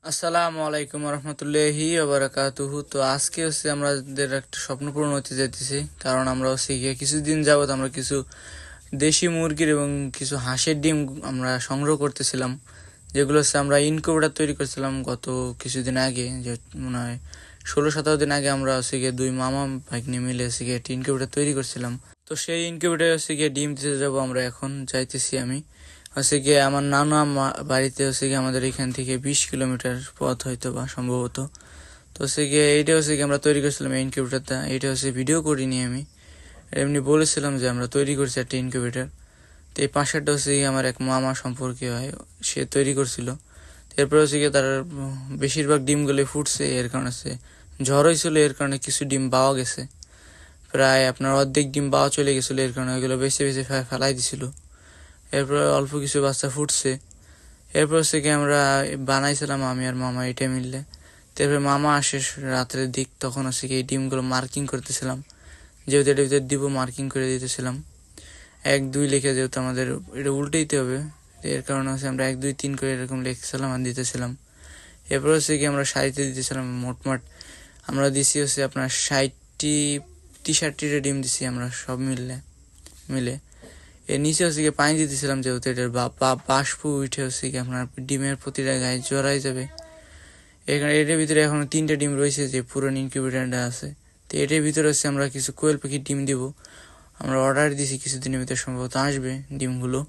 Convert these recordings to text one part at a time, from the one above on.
আসসালামু আলাইকুম রহমতুল্লাহি ওবারাকাতুহু। তো আজকে আমাদের একটা স্বপ্ন পূরণ হতে যাইতেছে, কারণ আমরা গিয়ে কিছুদিন যাবত আমরা কিছু দেশি মুরগির এবং কিছু হাঁসের ডিম আমরা সংগ্রহ করতেছিলাম, যেগুলো আমরা ইনকিউবেটর তৈরি করছিলাম গত কিছুদিন আগে, যে মনে হয় 16-17 দিন আগে আমরা গিয়ে দুই মামা ভাগ্নে মিলে গিয়ে একটা ইনকিউবেটর তৈরি করছিলাম। তো সেই ইনকিউবেটর গিয়ে ডিম দিতে যাবো আমরা, এখন যাইতেছি আমি। গিয়ে আমার নানা বাড়িতে গিয়ে আমাদের এখান থেকে 20 কিলোমিটার পথ হয়তো বা সম্ভবত। তো গিয়ে এইটা গিয়ে আমরা তৈরি করছিলাম এই ইনকিউবেটারটা। এইটা ভিডিও করিনি আমি, এমনি বলেছিলাম যে আমরা তৈরি করছি একটা ইনকিউবেটার। তো এই পাশেরটা গিয়ে আমার এক মামা সম্পর্কে হয়, সে তৈরি করছিল। এরপরে গিয়ে তার বেশিরভাগ ডিমগুলো ফুটছে, এর কারণে ঝড় হয়েছিল, এর কারণে কিছু ডিম পাওয়া গেছে। প্রায় আপনার অর্ধেক ডিম পাওয়া চলে গেছিলো, এর কারণে ওইগুলো বেছে বেছে ফেলাই দিছিল। এরপরে অল্প কিছু বাচ্চা ফুটছে। এরপর থেকে আমরা বানাইছিলাম আমি আর মামা এটা মিললে। তারপরে মামা আসে রাত্রের দিক, তখন এই ডিমগুলো মার্কিং করতেছিলাম, যেহেতু এটার ভিতরে দিব মার্কিং করে দিতেছিলাম 1-2 লিখে, যেহেতু আমাদের এটা উল্টে হবে, এর কারণে আমরা 1-2-3 করে এরকম লিখছিলাম আর দিতেছিলাম। এরপর কি আমরা সারিতে দিতেছিলাম। মোটমাট আমরা দিছি আপনার 60-63টা ডিম দিছি আমরা সব মিলে। এর নিচে গিয়ে পানি দিতেছিলাম, যেহেতু এটার বাষ্প উঠে কি আপনার ডিমের প্রতিটা গায়ে জড়াই যাবে। এখানে এটার ভিতরে এখনো 3টা ডিম রয়েছে, যে পুরো ইনকিউবেটরটা আছে। তো এটার ভিতরে আমরা কিছু কোয়েল পাখির ডিম দিব, আমরা অর্ডার দিছি, কিছুদিনের ভিতরে সম্ভবত আসবে ডিমগুলো।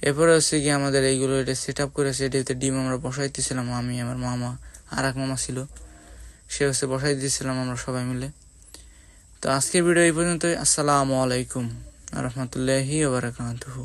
এরপরে কি আমাদের এইগুলো এটা সেট আপ করেছে, এটার ভিতরে ডিম আমরা বসাইতেছিলাম, আমি আমার মামা আর এক মামা ছিল, সে বসাই দিয়েছিলাম আমরা সবাই মিলে। তো আজকের ভিডিও এই পর্যন্তই। আসসালামু আলাইকুম রহমতুল্লাহি ওয়া বারাকাতুহু।